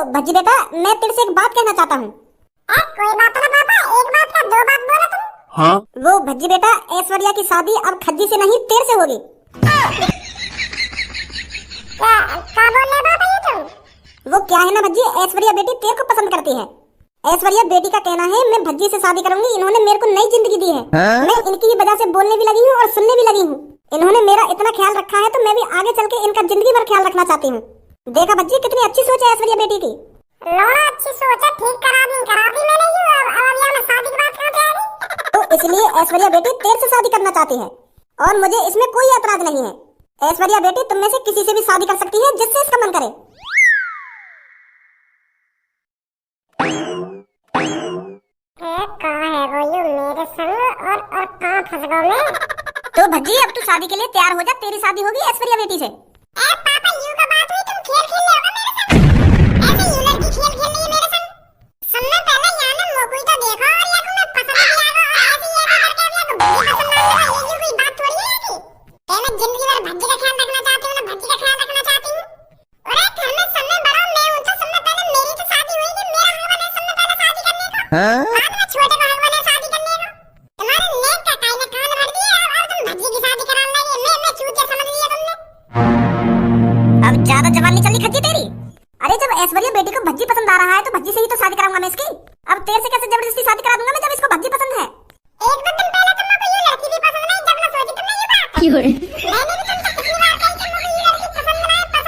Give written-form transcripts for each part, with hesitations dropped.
भज्जी बेटा, मैं तेरे से एक बात कहना चाहता हूँ। कोई बात ना पापा, एक बात का दो बात बोलो तुम। हाँ? वो भज्जी बेटा, ऐश्वर्या की शादी अब खज्जी से नहीं तेरे से होगी। क्या बोल रहे पापा ये तुम? वो क्या है ना भज्जी, ऐश्वर्या बेटी तेरे को पसंद करती है। ऐश्वर्या बेटी का कहना है मैं भज्जी से शादी करूंगी, इन्होंने मेरे को नई जिंदगी दी है। मैं इनकी ही वजह से बोलने भी लगी हूँ और सुनने भी लगी हूँ। इन्होंने मेरा इतना ख्याल रखा है तो मैं भी आगे चल के इनका जिंदगी भर ख्याल रखना चाहती हूँ। देखा भज्जी, कितनी अच्छी सोच है ऐश्वर्या बेटी की। लोड़ा अच्छी सोच है, ठीक करा दी मैंने ही। अब यहाँ शादी की बात कहाँ जा रही? तो इसलिए ऐश्वर्या बेटी तेरे से शादी करना चाहती है और मुझे इसमें कोई ऐतराज नहीं है। ऐश्वर्या बेटी तुम में से किसी से भी शादी कर सकती है जिससे इसका मन करे। कहाँ है वो यू मेरे संग और कहाँ फंस गया मैं? तो भज्जी अब तू शादी के लिए तैयार हो जा, तेरी शादी होगी ऐश्वर्या बेटी से। पापा यू का बात हुई, तुम खेल खेल रहे हो मेरे संग? ऐसे यू लड़की खेल खेल रही है मेरे संग? सुनना, पहले यहाँ ना मोको तो देखो और या को मैं पसंद किया को और ऐसे ये करके अब या को भज्जी पसंद ना लगा, ये कोई बात थोड़ी है कि मैं जिंदगी भर भज्जी का ख्याल रखना चाहती हूँ ना, भज्जी का ख्याल रखना चाहती हूँ। और एक घर में सबसे बड़ा मैं हूँ, तो सबसे पहले मेरी तो शादी हुई कि मेरा हक बने सबसे पहले शादी करने का। बाद में छोटे को हक बने शादी करने का। तुम्हारे नेक का काई ने कान भर दिया और तुम भज्जी की शादी कराने लगे। मैं चूतिया समझ लिया तुमने। अब ज्यादा जवानी चली खज्जी तेरी। अरे जब ऐश्वर्या बेटी को भज्जी पसंद आ रहा है तो भज्जी से ही तो शादी कराऊंगा मैं इसकी। अब तेरे से कैसे जबरदस्ती शादी करा दूंगा मैं जब इसको भज्जी पसंद है। एक दो दिन पहले तुम को ये लड़की भी पसंद नहीं, जब मैं सोची तुमने ये बात। मैंने भी तुमसे कितनी बार कही कि मुझे ये लड़की पसंद ना है, पर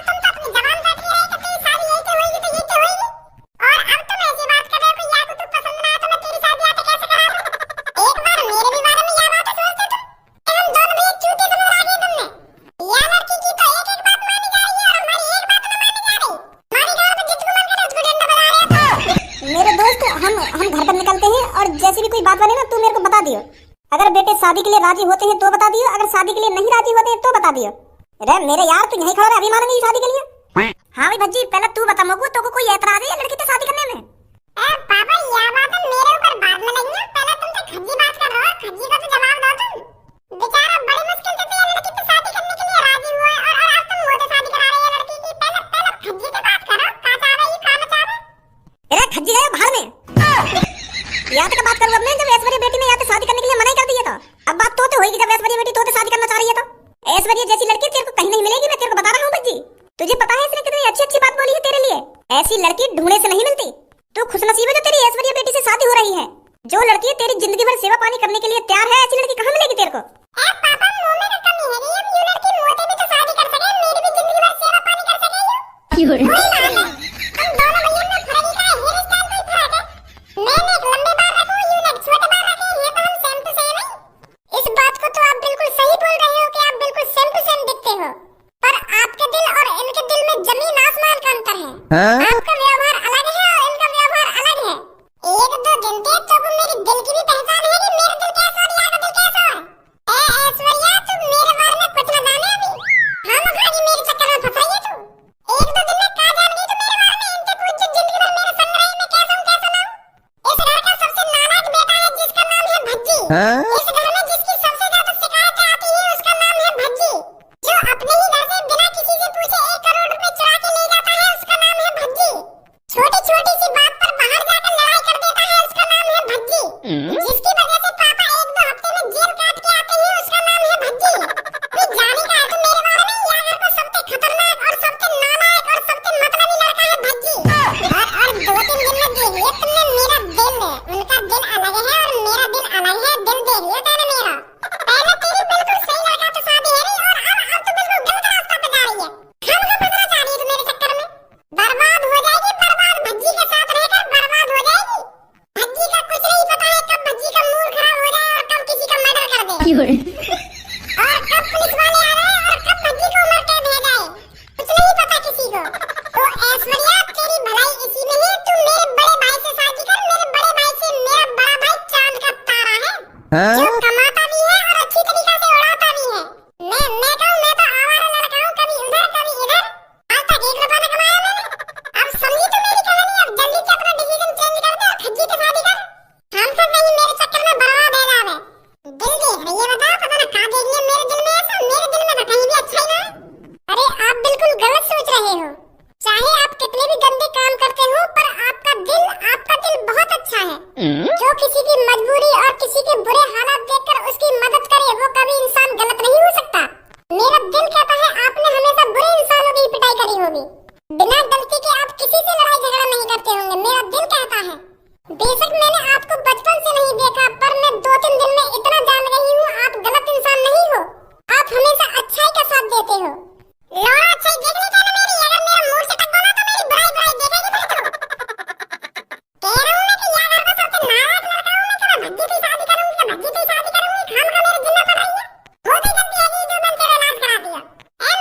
तुम तो अपनी जबान काट रही है कि तेरी शादी यही तो होगी, तो ये तो होगी। और अब तुम ऐसी बात कर रहे हो कि या को तू पसंद ना है तो मैं तेरी शादी आते कैसे करा दूं? एक बार मेरे भी बारे में या बात सोचते तुम कि हम दोनों भी एक चूतिया समझ रही है तुमने। या लड़की की तो एक बात मानी जा रही है और हमारी एक बात ना मानी जा रही। हमारी गांव में जिसको मन करे उसको डंडा बजा रहे हो। मेरे दोस्त, हम घर पर निकलते हैं और जैसी भी कोई बात बने ना तू मेरे को बता दियो। अगर बेटे शादी के लिए राजी होते हैं तो बता दियो, अगर शादी के लिए नहीं राजी होते हैं तो बता दियो। अरे मेरे यार, तू यहीं खड़ा रह, अभी मानेंगे शादी के लिए। हाँ भाई भज्जी, पहले तू बता मोको, तो कोई ऐतराज है लड़की से शादी करने में? पापा यह बात मेरे ऊपर बाद में लगी है, पहले तुम तो खज्जी बात कर रहे हो। खज्जी को तो जवाब दो तुम। बेचारा बड़ी मुश्किल से ये लड़की से शादी करने के लिए राजी हुआ है और अब तुम मुझे शादी करा रहे हो लड़की की। पहले खज्जी से बात करो, का चाह रही, का ना चाह रही। अरे खज्जी गया बाहर में। यहाँ तक बात करूँ अब मैं, जब ऐश्वर्या बेटी ने यहाँ से शादी करने के लिए मना कर दिया तो अब बात तो होगी जब ऐश्वर्या बेटी तो शादी करना चाह रही है तो। ऐश्वर्या जैसी लड़की तेरे को कहीं नहीं मिलेगी, मैं तेरे को बता रहा हूँ भज्जी। तुझे पता है इसने कितनी अच्छी अच्छी बात बोली है तेरे लिए। ऐसी लड़की ढूंढने से नहीं मिलती। तू खुशनसीब है जो तेरी ऐश्वर्या बेटी से शादी हो रही है। जो लड़की तेरी जिंदगी भर सेवा पानी करने के लिए तैयार है, ऐसी लड़की कहाँ मिलेगी तेरे को? पापा मुंह में का कमी है ये लड़की मोटे भी तो शादी कर सके, मेरी भी जिंदगी भर सेवा पानी कर सके। हम दोनों भैया में फर्क का हेयर स्टाइल कोई फर्क है। मैंने एक लंबे बाल रखे, यू ने छोटे बाल रखे हैं, तो हम सेम टू सेम है। इस बात को तो आप बिल्कुल सही बोल रहे हो कि आप बिल्कुल सेम टू सेम दिखते हो, पर आपके दिल और इनके दिल में जमीन आसमान का अंतर है। आपका व्यवहार अलग है और इनका व्यवहार अलग है। एक दो दिन के तो मेरी दिल की भी पहचान है कि मेरा दिल कैसा और यहाँ का दिल कैसा है। ऐश्वर्या, तुम मेरे बारे में कुछ ना जाने अभी। हम खाली मेरे चक्कर में फंसाइए तू। एक दो दिन में कहाँ जान गई तू मेरे बारे में? इनसे पूछ जो जिंदगी भर मेरे संग रही, मैं कैसा हूँ कैसा ना हूँ। इस घर का सबसे नालायक बेटा है जिसका नाम है भज्जी। इस घर में जिसकी सबसे ज्यादा शिकायतें आती है उसका नाम है भज्जी। जो अपने ही घर से बिना किसी से पूछे 1 करोड़ रुपए चुरा के ले जाता है उसका नाम है भज्जी। छोटी छोटी सी बात पर बाहर जाकर लड़ाई कर देता है उसका नाम है भज्जी। जिसकी वजह से पापा 1-2 हफ्ते में जेल काट के आते हैं उसका नाम है भज्जी। कोई जाने का है तो मेरे बारे में, यहाँ घर का सबसे खतरनाक और सबसे नालायक और सबसे मतलबी लड़का है भज्जी। और 2-3 दिन में देख लिया तुमने मेरा दिल, उनका दिल अलग है और मेरा दिल अलग है। दिल देख लिया मैंने मेरा। पहले तेरी बिल्कुल सही लड़का तो शादी है नहीं, और अब तो बिल्कुल गलत रास्ता पे जा रही है। हम को फंसना चाह रही है तू मेरे चक्कर में। बर्बाद हो जाएगी, बर्बाद भज्जी के साथ रहकर बर्बाद हो जाएगी। भज्जी का कुछ नहीं पता है कब भज्जी का मूड खराब हो जाए और कब किसी का मर्डर कर दे और कब पुलिस वाले आ रहे हैं और कब भज्जी को उम्र कैद भेजा है, कुछ नहीं पता किसी को। तो ऐश्वर्या, तेरी भलाई इसी में है, तू मेरे बड़े भाई से शादी कर। मेरे बड़े भाई से मेरा बड़ा भाई चांद का तारा है, जो कमाता भी है और अच्छी तरीके से उड़ाता भी है। मैं कहूँ, मैं तो आवारा लड़का हूँ, कभी उधर कभी इधर, आज तक 1 रुपया न कमाया मैंने। अब समझी तो मेरी कहानी, अब जल्दी से अपना डिसीजन चेंज कर दे और खज्जी से शादी कर। हम सब नहीं मेरे चक्कर में बर्बाद है जावे। दिल देख रही है, बताओ पता ना कहाँ देख लिया मेरे दिल में ऐसा। मेरे दिल में तो कहीं भी अच्छा ही ना है। अरे आप बिल्कुल गलत सोच रहे हो। चाहे आप कितने भी होगी। बिना गलती के आप किसी से लड़ाई झगड़ा नहीं करते होंगे, मेरा दिल कहता है। बेशक मैंने आपको बचपन से नहीं देखा, पर मैं 2-3 दिन में इतना जान गई हूँ, आप गलत इंसान नहीं हो। आप हमेशा अच्छाई का साथ देते हो। लौड़ा अच्छाई देखनी क्या ना मेरी, अगर मेरा मुंह से टक बोला तो मेरी बुराई बुराई देखेगी बोले तो। कह रहा हूँ मैं कि यार लड़का सबसे नाराज लड़का हूँ मैं, तेरा भज्जी की शादी करूंगी, भज्जी की शादी करूंगी, खाम का मेरे जिम्मे पर रही है। बहुत ही गलती है कि जो मैंने तेरा इलाज करा दिया।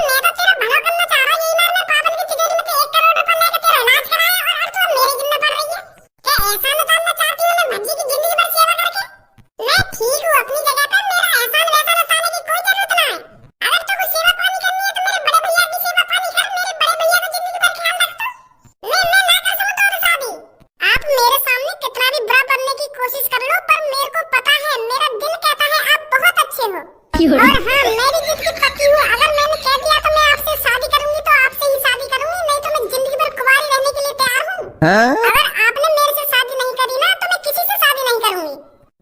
मैं तो तेरा भला करना चाह रहा, यही मार मैं पागल की तिजोरी में 1 करोड़ रुपए लेके तेरा इलाज कराया और तू मेरे जिम्मे पर रही है। क्या एहसान उतारना चाहती हूँ मैं भज्जी की जिंदगी भर सेवा करके? मैं ठीक हूँ अपनी जगह पर, मेरा एहसान वैसा उतारने की कोई जरूरत ना है। अगर तुझे सेवा पानी करनी है तो मेरे बड़े भैया की सेवा पानी कर, मेरे बड़े भैया का जिंदगी भर ख्याल रख। तो मैं ना कर सकता हूँ शादी। आप मेरे सामने कितना भी बुरा बनने की कोशिश कर लो, पर मेरे को पता है, मेरा दिल कहता है आप बहुत अच्छे हो। और हाँ, मेरी जिद की पक्की हूँ, अगर मैंने कह दिया तो मैं आपसे शादी करूंगी तो आपसे ही शादी करूंगी, नहीं तो मैं जिंदगी भर कुंवारी रहने के लिए तैयार हूँ। अगर आपने मेरे से शादी नहीं करी ना तो मैं किसी से शादी नहीं करूंगी।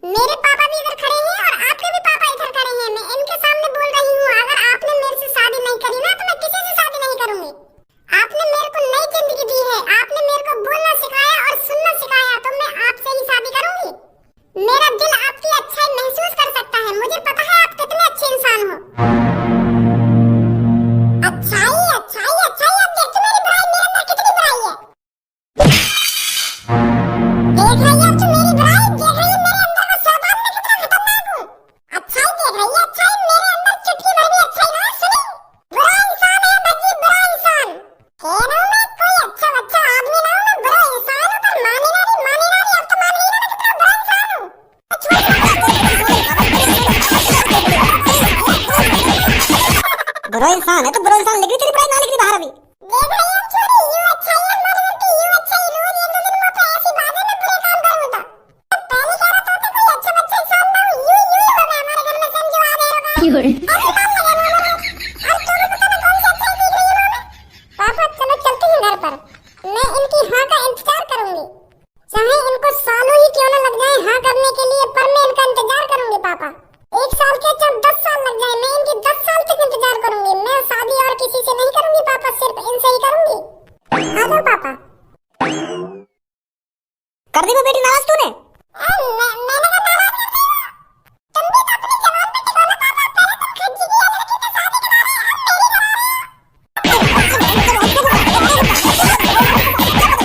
मेरे पापा भी इधर खड़े हैं और आपके भी पापा इधर खड़े हैं, मैं इनके सामने बोल रही हूँ, अगर आपने मेरे से शादी नहीं करी ना तो मैं किसी से शादी नहीं करूंगी। आपने मेरे को नई जिंदगी दी है, आपने मेरे को बोलना सिखाया और सुनना सिखाया, तो मैं आपसे ही शादी करूंगी। मेरा दिल आपकी अच्छाई महसूस कर सकता है, मुझे पता है आप कितने अच्छे इंसान हो। अच्छाई अच्छाई अच्छाई, अब देख तू मेरी बुराई, मेरे अंदर कितनी बुराई है। देख रही है अब तू मेरी बुराई, देख रही है मेरे अंदर का शैतान मैं कितना खतरनाक हूँ। अच्छाई देख रही है, अच्छाई मेरे अंदर चुटकी भर भी अच्छाई ना सुनी। बुरा इंसान है भज्जी, बुरा इंसान। कह रहा हूँ मैं कोई अच्छा बच्चा आदमी ना हूँ, मैं बुरा इंसान हूँ, पर माने ना रही, अब तो मान रही ना मैं कितना बुरा इंसान हूँ। बुरा इंसान है तो बुरा इंसान लिख रही, तेरी बुराई ना लिख रही बाहर अभी। देख रही है छोरी, यूं अच्छाई है मर गई, यूं अच्छाई रोज एक दो दिन मुंह पे ऐसी बातें मैं बुरे काम करूँ तो। पहले कह रहा था तो कोई अच्छा बच्चा इंसान ना हूँ, यूं यूं हो गया हमारे घर में संजू आ गया होगा। अब तो भी पता नहीं कौन सी अच्छाई दिख रही है मामा। पापा चलो चलते हैं घर पर, मैं इनकी हाँ का इंतजार करूंगी, चाहे इनको सालों ही क्यों न लग जाए हाँ करने के लिए, पर मैं इनका इंतजार करूंगी पापा। 1 साल के जब 10 साल लग जाए, मैं इनकी 10 साल तक इंतजार करूंगी। मैं शादी और किसी से नहीं करूंगी पापा, सिर्फ इनसे ही करूंगी।